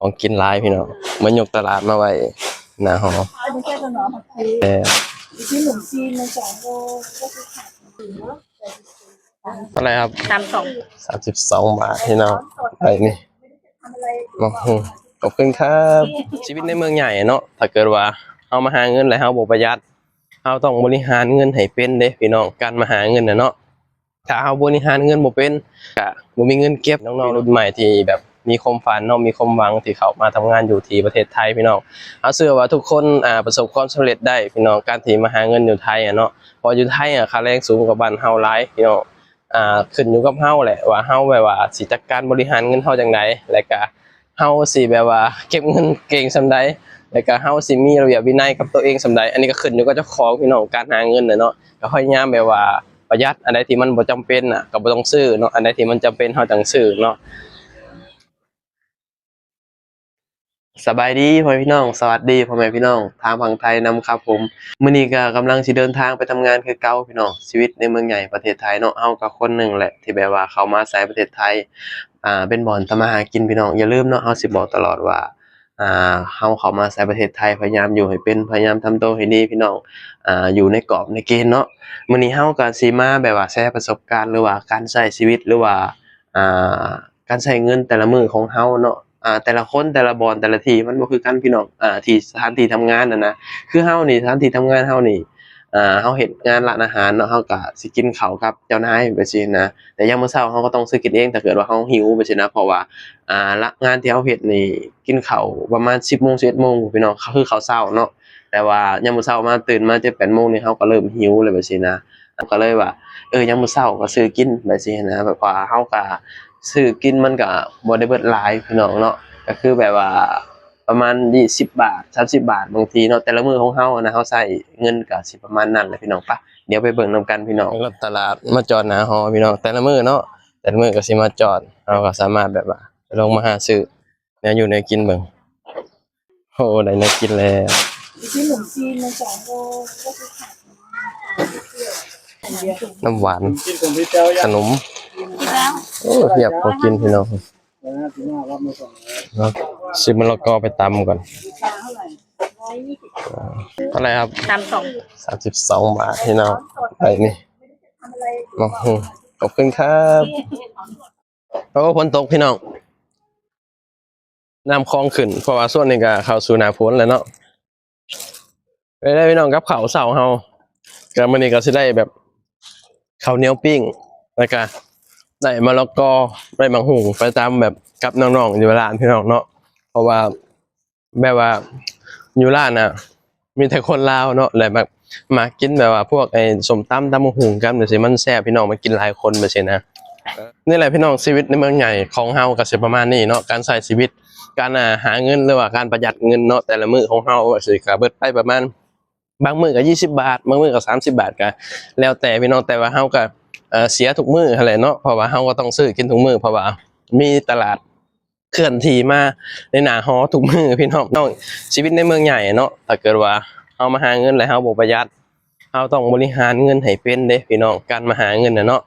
ของกินหลายพี่น้องมันยกตลาดมาไว้หน้าหออันนี้แค่ตัวน้องผักชีที่หนุ่มจีนใน2 โลก็คือขาดเนาะอะไรครับ32 บาทพี่น้องไปนี่มาขอบคุณครับชีวิตในเมืองใหญ่เนาะถ้าเกิดว่าเฮามาหาเงินแล้วเฮาบ่ประหยัดเฮาต้องบริหารเงินให้เป็นเด้พี่น้องการมาหาเงินน่ะเนาะถ้าเฮาบริหารเงินบ่เป็นก็บ่มีเงินเก็บน้องๆรุ่นใหม่ที่แบบมีความฝันเนาะมีความหวังที่เขามาทำงานอยู่ที่ประเทศไทยพี่น้องเชื่อว่าทุกคนประสบความสำเร็จได้พี่น้องการที่มาหาเงินอยู่ไทยเนาะพออยู่ไทยค่าแรงสูงกว่าบ้านเฮาหลายพี่น้องขึ้นอยู่กับเฮาแหละว่าเฮาแบบว่าสิจัดการบริหารเงินเฮาจังไดและก็เฮาสิแบบว่าเก็บเงินเก่งส่ำใดแล้วก็เฮาสิมีระเบียบวินัยกับตัวเองส่ำใดอันนี้ก็ขึ้นอยู่กับเจ้าของพี่น้องการหาเงินเนาะก็พยายามแบบว่าประหยัดอันใดที่มันบ่จำเป็นก็บ่ต้องซื้อเนาะอันใดที่มันจำเป็นเฮาจังซื้อเนาะสบายดีพ่อแม่พี่น้องสวัสดีพ่อแม่พี่น้องทางฝั่งไทยนำครับผมมื้อนี้ก็กำลังสิเดินทางไปทำงานคือเก่าพี่น้องชีวิตในเมืองใหญ่ประเทศไทยเนาะเฮาก็คนหนึ่งแหละที่แบบว่าเข้ามาอาศัยประเทศไทยเป็นบ่อนทำมาหากินพี่น้องอย่าลืมเนาะเฮาสิบอกตลอดว่าเฮาเข้ามาอาศัยประเทศไทยพยายามอยู่ให้เป็นพยายามทำตัวให้ดีพี่น้องอยู่ในกรอบในเกณฑ์เนาะมื้อนี้เฮาก็สิมาแบบว่าแชร์ประสบการณ์หรือว่าการใช้ชีวิตหรือว่าอ่าการใช้เงินแต่ละมื้อของเฮาเนาะ แต่ละคนแต่ละบอนแต่ละที่มันบ่คือกันพี่น้องที่สถานที่ทำงานน่ะนะคือเฮานี่สถานที่ทำงานเฮานี่เฮาเฮ็ดงานร้านอาหารเนาะเฮาก็สิกินข้าวกับเจ้านายไปซี้นะแต่ยามมื้อเช้าเฮาก็ต้องซื้อกินเองถ้าเกิดว่าเฮาหิวไปซี้นะเพราะว่าละงานที่เฮาเฮ็ดนี่กินข้าวประมาณ 10:00 11:00พี่น้องคือข้าวเช้าเนาะแต่ว่ายามมื้อเช้ามาตื่นมา7 8โมงนี่เฮาก็เริ่มหิวแล้วไปซี้นะก็เลยว่ายามมื้อเช้าก็ซื้อกินไปซี้นะแบบว่าเฮาก็ซื้อกินมันก็บ่ได้เบิดหลายพี่น้องเนาะ ก็คือแบบว่าประมาณ20 บาท30 บาทบางทีเนาะแต่ละมื้อของเฮานะเฮาใช้เงินก็สิประมาณนั้นแหละพี่น้องปะเดี๋ยวไปเบิ่งนำกันพี่น้องรถตลาดมาจอดหน้าหอพี่น้องแต่ละมื้อเนาะแต่ละมื้อก็สิมาจอดเฮาก็สามารถแบบว่าลงมาหาซื้อแนวอยู่แนวกินเบิ่งโอ้ได้แนวกินแล้วที่หนุ่มจีนใน2 โลก็คือขาดน้ำหวานขนมโอ้เทียบพอกินพี่น้องแล้วซื้อมะละกอไปตำก่อนเท่าไหร่ครับ32 บาทพี่น้องไปนี่มาขอบคุณครับโอ้ฝนตกพี่น้องน้ำคลองขึ้นเพราะว่าส่วนนี้ก็เข้าสู่หน้าฝนแล้วเนาะไปได้พี่น้องกับข้าวเช้าเฮาก็มื้อนี้ก็สิได้แบบข้าวเหนียวปิ้งแล้วก็ได้มะละกอได้มังหุงไปตามแบบกับน้องๆอยู่ร้านพี่น้องเนาะเพราะว่าแบบว่าอยู่ร้านน่ะมีแต่คนลาวเนาะแล้วแบบมากินแบบว่าพวกไอ้ส้มตำมังหุงกันจังซี่มันแซ่บพี่น้องมากินหลายคนจังซี่นะนี่แหละพี่น้องชีวิตในเมืองใหญ่ของเฮาก็สิประมาณนี้เนาะการใช้ชีวิตการหาเงินหรือว่าการประหยัดเงินเนาะแต่ละมื้อของเฮาก็สิก็เบิดไปประมาณบางมื้อก็20 บาทบางมื้อก็30 บาทก็แล้วแต่พี่น้องแต่ว่าเฮาก็เสียทุกมื้อหั่นแหละเนาะเพราะว่าเฮาก็ต้องซื้อกินทุกมื้อเพราะว่ามีตลาดเคลื่อนที่มาในหน้าหอทุกมื้อพี่น้องชีวิตในเมืองใหญ่เนาะถ้าเกิดว่าเฮามาหาเงินแล้วเฮาบ่ประหยัดเฮาต้องบริหารเงินให้เป็นเด้พี่น้องการมาหาเงินน่ะเนาะ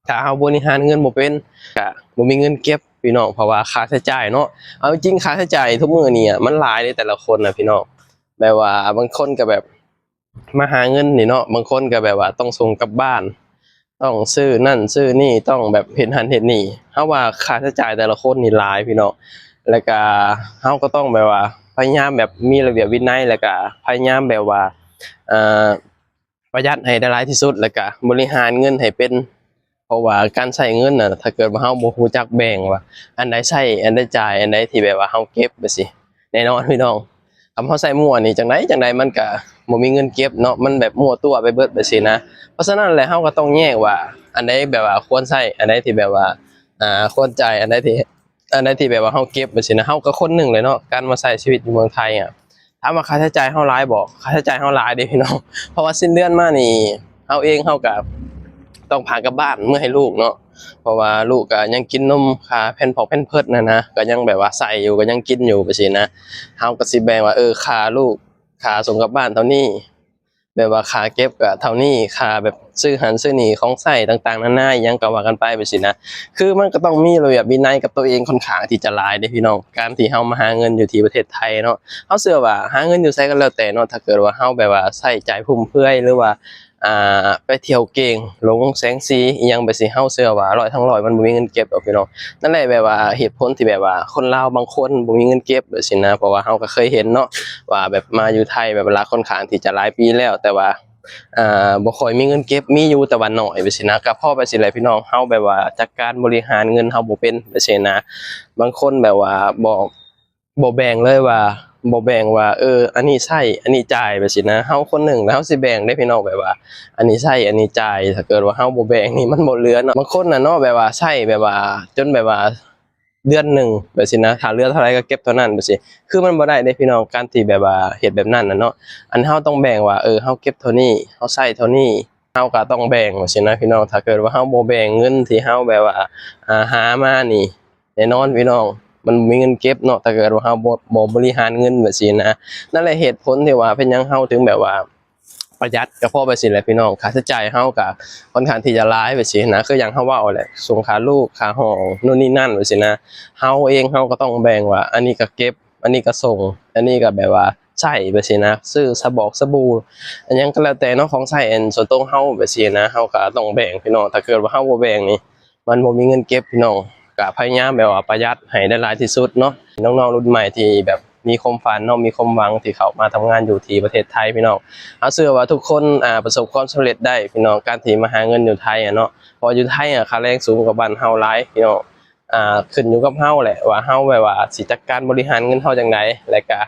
ถ้าเฮาบริหารเงินบ่เป็นก็บ่มีเงินเก็บพี่น้องเพราะว่าค่าใช้จ่ายเนาะเอาจริงค่าใช้จ่ายทุกมื้อนี่มันหลายในแต่ละคนน่ะพี่น้องแบบว่าบางคนก็แบบมาหาเงินนี่เนาะบางคนก็แบบว่าต้องส่งกลับบ้านต้องซื้อนั่นซื้อนี่ต้องแบบเฮ็ดหั้นเฮ็ดนี่เฮาว่าค่าใช้จ่ายแต่ละคนนี่หลายพี่น้องแล้วก็เฮาก็ต้องแบบว่าพยายามแบบมีระเบียบวินัยแล้วก็พยายามแบบว่าเอ่อประหยัดให้ได้หลายที่สุดแล้วก็บริหารเงินให้เป็นเพราะว่าการใช้เงินน่ะถ้าเกิดว่าเฮาบ่รู้จักแบ่งว่าอันใดใช้อันใดจ่ายอันใดที่แบบว่าเฮาเก็บไปสิแน่นอนพี่น้องคำเฮาใช้มั่วนี่จังไดมันก็บ่มีเงินเก็บเนาะมันแบบมั่วตัวไปเบิดไปสินะเพราะฉะนั้นแล้วเฮาก็ต้องแยกว่าอันใดแบบว่าควรใช้อันใดที่แบบว่าควรจ่ายอันใดที่แบบว่าเฮาเก็บไปสินะเฮาก็คนหนึ่งเลยเนาะการมาใช้ชีวิตอยู่เมืองไทยถามว่าค่าใช้จ่ายเฮาหลายบ่ค่าใช้จ่ายเฮาหลายเด้พี่น้องเพราะว่าสิ้นเดือนมานี่เฮาเองเฮาก็ต้องพากลับบ้านเมื่อให้ลูกเนาะเพราะว่าลูกก็ยังกินนมค่าแผ่นเพิดนั่นนะก็ยังแบบว่าใส่อยู่ก็ยังกินอยู่ไปสินะเฮาก็สิแบ่งว่าค่าลูกค่าส่งกลับบ้านเท่านี้ แบบว่าค่าเก็บก็เท่านี้ค่าแบบซื้อหันซื้อนี่ของใช้ต่างๆนานาอิหยังก็ว่ากันไปไปสินะคือมันก็ต้องมีระเบียบวินัยกับตัวเองค่อนข้างที่จะหลายเด้พี่น้องการที่เฮามาหาเงินอยู่ที่ประเทศไทยเนาะเฮาเชื่อว่าหาเงินอยู่ไสก็แล้วแต่เนาะถ้าเกิดว่าเฮาแบบว่าใช้จ่ายฟุ่มเฟือยหรือว่าไปเที่ยวเก่งหลงแสงสีอิหยังไปสิเฮาเชื่อว่าร้อยทั้งร้อยมันบ่มีเงินเก็บดอกพี่น้องนั่นแหละแบบว่าเหตุผลที่แบบว่าคนลาวบางคนบ่มีเงินเก็บแบบสินะเพราะว่าเฮาก็เคยเห็นเนาะว่าแบบมาอยู่ไทยแบบเวลาค่อนข้างที่จะหลายปีแล้วแต่ว่าบ่ค่อยมีเงินเก็บมีอยู่แต่ว่าน้อยไปสินะก็พอไปสิแหละพี่น้องเฮาแบบว่าจัดการบริหารเงินเฮาบ่เป็นไปสินะบางคนแบบว่าบ่แบ่งเลยว่าบ่แบ่งว่าอันนี้ใช้อันนี้จ่ายไปสินะเฮาคนหนึ่งแล้วเฮาสิแบ่งได้พี่น้องแบบว่าอันนี้ใช้อันนี้จ่ายถ้าเกิดว่าเฮาบ่แบ่งนี่มันบ่เหลือเนาะบางคนน่ะเนาะแบบว่าใช้แบบว่าจนแบบว่าเดือนหนึ่งแบบสินะถ้าเหลือเท่าไรก็เก็บเท่านั้นไปสิคือมันบ่ได้เด้พี่น้องการที่แบบว่าเฮ็ดแบบนั้นน่ะเนาะ อันเฮาต้องแบ่งว่าเฮาเก็บเท่านี้เฮาใช้เท่านี้เฮาก็ต้องแบ่งว่าซี้นะพี่น้องถ้าเกิดว่าเฮาบ่แบ่งเงินที่เฮาแบบว่าหามานี่แน่นอนพี่น้องมันบ่มีเงินเก็บเนาะถ้าเกิดว่าเฮาบ่บริหารเงินแบบซี้นะนั่นแหละเหตุผลที่ว่าเป็นหยังเฮาถึงแบบว่าประหยัดก็เพราะแบบซี้แหละพี่น้องค่าใช้จ่ายเฮาก็ค่อนข้างที่จะหลายแบบซี้นะคือหยังเฮาเว้าแหละส่งค่าลูกค่าห้องนู่นนี่นั่นแบบซี้นะเฮาเองเฮาก็ต้องแบ่งว่าอันนี้ก็เก็บอันนี้ก็ส่งอันนี้ก็แบบว่าใช้ไปสินะซื้อสบู่อันหยังก็แล้วแต่เนาะของใช้อันส่วนตัวเฮาไปสินะเฮาก็ต้องแบ่งพี่น้องถ้าเกิดว่าเฮาบ่แบ่งนี่มันบ่มีเงินเก็บพี่น้องก็พยายามแบบว่าประหยัดให้ได้หลายที่สุดเนาะน้องๆรุ่นใหม่ที่แบบมีความฝันเนาะมีความหวังที่เข้ามาทำงานอยู่ที่ประเทศไทยพี่น้องเฮาเชื่อว่าทุกคนประสบความสำเร็จได้พี่น้องการที่มาหาเงินอยู่ไทยอะเนาะเพราะอยู่ไทยค่าแรงสูงกว่าบ้านเฮาหลายพี่น้องขึ้นอยู่กับเฮาแหละว่าเฮาแบบว่าสิจัดการบริหารเงินเฮาจังไดแล้วก็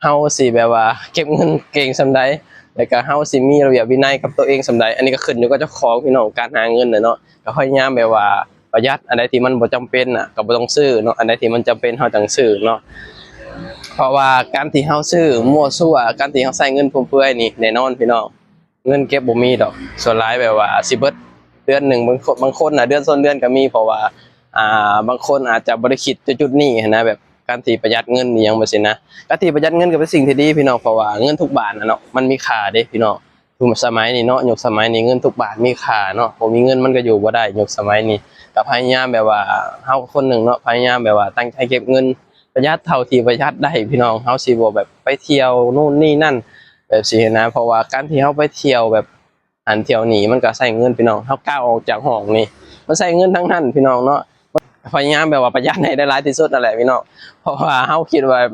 เฮาสิแบบว่าเก็บเงินเก่งส่ำใดแล้วก็เฮาสิมีระเบียบวินัยกับตัวเองส่ำใดอันนี้ก็ขึ้นอยู่กับเจ้าของพี่น้องการหาเงินน่ะเนาะก็พยายามแบบว่าประหยัดอันใดที่มันบ่จำเป็นน่ะก็บ่ต้องซื้อเนาะอันใดที่มันจำเป็นเฮาจั่งซื้อเนาะเพราะว่าการที่เฮาซื้อมั่วซั่วการที่เฮาใช้เงินฟุ่มเฟือยนี่แน่นอนพี่น้องเงินเก็บบ่มีดอกส่วนหลายแบบว่าสิเบิดเดือนหนึ่งบางคนน่ะเดือนซ้อนเดือนก็มีเพราะว่าบางคนอาจจะบ่ได้คิดจุดๆนี้หั้นนะแบบการที่ประหยัดเงินอีหยังแบบซี้นะ การที่ประหยัดเงินก็เป็นสิ่งที่ดีพี่น้องเพราะว่าเงินทุกบาทนะเนาะมันมีค่าเด้พี่น้องยุคสมัยนี้เนาะยุคสมัยนี้เงินทุกบาทมีค่าเนาะบ่มีเงินมันก็อยู่บ่ได้ยุคสมัยนี้ก็พยายามแบบว่าเฮาคนหนึ่งเนาะพยายามแบบว่าตั้งใจเก็บเงินประหยัดเท่าที่ประหยัดได้พี่น้องเฮาสิบ่แบบไปเที่ยวนู่นนี่นั่นแบบสินะเพราะว่าการที่เฮาไปเที่ยวแบบอันเที่ยวนี้มันก็ใช้เงินพี่น้องเฮาก้าวออกจากห้องนี่มันใช้เงินทั้งนั้นพี่น้องเนาะพยายามแบบว่าประหยัดให้ได้หลายที่สุดนั่นแหละพี่น้องเพราะว่าเฮาคิดว่า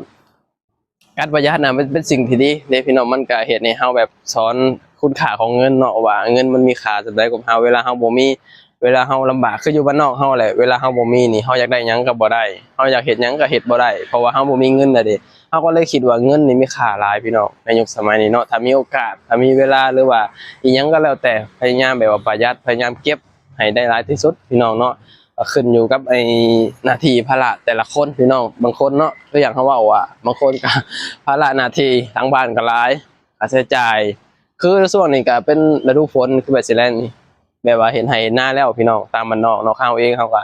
การประหยัดนะมันเป็นสิ่งที่ดีเด้พี่น้องมันก็เฮ็ดให้เฮาแบบสอนคุณค่าของเงินเนาะว่าเงินมันมีค่าจั่งใดกับเฮาเวลาเฮาบ่มีเวลาเฮาลำบากคืออยู่บ้านนอกเฮาแหละเวลาเฮาบ่มีนี่เฮาอยากได้หยังก็บ่ได้เฮาอยากเฮ็ดหยังก็เฮ็ดบ่ได้เพราะว่าเฮาบ่มีเงินน่ะเด้เฮาก็เลยคิดว่าเงินนี่มีค่าหลายพี่น้องในยุคสมัยนี้เนาะถ้ามีโอกาสถ้ามีเวลาหรือว่าอิหยังก็แล้วแต่พยายามแบบว่าประหยัดพยายามเก็บให้ได้หลายที่สุดพี่น้องเนาะ ก็ขึ้นอยู่กับหน้าที่ภาระแต่ละคนพี่น้องบางคนเนาะก็อย่างเขาเว้าว่าบางคนก็ ภาระหน้าที่ทางบ้านก็หลายค่าใช้จ่ายคือช่วงนี้ก็เป็นฤดูฝนคือแบบสิแลนนี่แบบว่าเห็นไร่เห็นนาแล้วพี่น้องตามบ้านนอกเนาะเขาเองเขาก็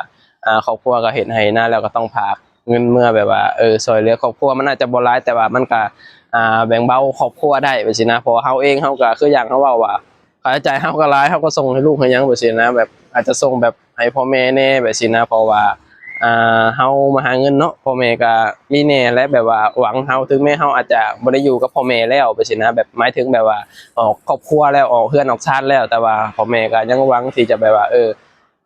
ครอบครัวก็เห็นไร่เห็นนาแล้วก็ต้องพากเงินเมื่อแบบว่าช่วยเหลือครอบครัวมันอาจจะบ่หลายแต่ว่ามันก็แบ่งเบาครอบครัวได้แบบสินะเพราะว่าเขาเองเขาก็คืออย่างเขาเว้าว่า ค่าใช้จ่ายเฮาก็หลายเฮาก็ส่งให้ลูกให้หยังแบบซี้นะแบบอาจจะส่งแบบให้พ่อแม่แหน่แบบซี้นะเพราะว่าเฮามาหาเงินเนาะพ่อแม่ก็มีแหน่และแบบว่าหวังเฮาถึงแม้เฮาอาจจะบ่ได้อยู่กับพ่อแม่แล้วแบบซี้นะแบบหมายถึงแบบว่าออกครอบครัวแล้วออกเรือนออกชาติแล้วแต่ว่าพ่อแม่ก็ยังหวังที่จะแบบว่า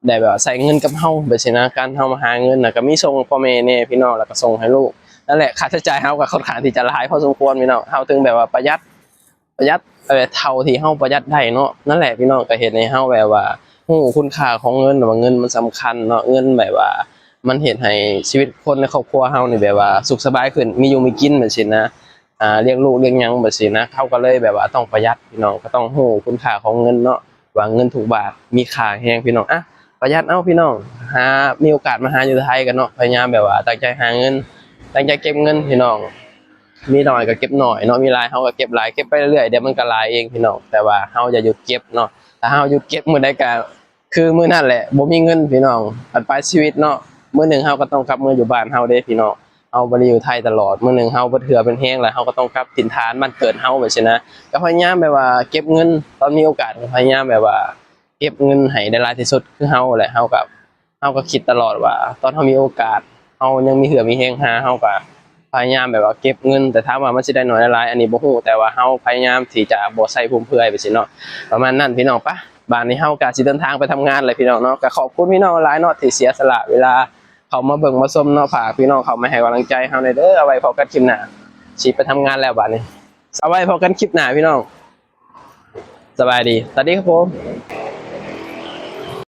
ได้แบบว่าใช้เงินกับเฮาแบบซี้นะการเฮามาหาเงินน่ะก็มีส่งพ่อแม่แหน่พี่น้องแล้วก็ส่งให้ลูกนั่นแหละค่าใช้จ่ายเฮาก็ค่อนข้างที่จะหลายพอสมควรพี่น้องเฮาถึงแบบว่าประหยัดเท่าที่เฮาประหยัดได้เนาะนั่นแหละพี่น้องก็เฮ็ดให้เฮาแบบว่าฮู้คุณค่าของเงินว่าเงินมันสำคัญเนาะเงินแบบว่ามันเฮ็ดให้ชีวิตคนในครอบครัวเฮานี่แบบว่าสุขสบายขึ้นมีอยู่มีกินแบบซี้นะเลี้ยงลูกเลี้ยงหยังแบบซี้นะเขาก็เลยแบบว่าต้องประหยัดพี่น้องก็ต้องฮู้คุณค่าของเงินเนาะว่าเงินทุกบาทมีค่าแรงพี่น้องประหยัดเอาพี่น้องมีโอกาสมาหาอยู่ไทยกันเนาะพยายามแบบว่าตั้งใจหาเงินตั้งใจเก็บเงินพี่น้อง มีน้อยก็เก็บน้อยเนาะมีหลายเฮาก็เก็บหลายเก็บไปเรื่อยๆเดี๋ยวมันก็หลายเองพี่น้องแต่ว่าเฮาอย่าหยุดเก็บเนาะถ้าเฮาหยุดเก็บมื้อใดก็คือมื้อนั้นแหละบ่มีเงินพี่น้องบัดปลายชีวิตเนาะมื้อหนึ่งเฮาก็ต้องกลับมาอยู่บ้านเฮาเด้พี่น้อง เฮาบ่ได้อยู่ไทยตลอดมื้อหนึงเฮาบ่เทื่อเป็นแฮงแล้วเฮาก็ต้องกลับถิ่นฐานบ้านเกิดเฮาแบบซี้นะก็พยายามแบบว่าเก็บเงินตอนมีโอกาสก็พยายามแบบว่าเก็บเงินให้ได้หลายที่สุดคือเฮาแหละเฮาก็คิดตลอดว่าตอนเฮามีโอกาสเฮายังมีเหือมีแฮงหาเฮาก็พยายามแบบว่าเก็บเงินแต่ถามว่ามันสิได้น้อยได้หลายอันนี้บ่ฮู้แต่ว่าเฮาพยายามที่จะบ่ใส่ฟุ่มเฟือยไปสิเนาะประมาณนั้นพี่น้องปะบ้านนี้เฮาก็สิเดินทางไปทำงานเลยพี่น้องเนาะก็ขอบคุณพี่น้องหลายเนาะที่เสียสละเวลาเขามาเบิ่งมาชมเนาะฝากพี่น้องเขามาให้กำลังใจเฮาหน่อยเด้อเอาไว้พบกันคลิปหน้าสิไปทำงานแล้วบัดนี้เอาไว้พบกันคลิปหน้าพี่น้องสบายดีสวัสดีครับผม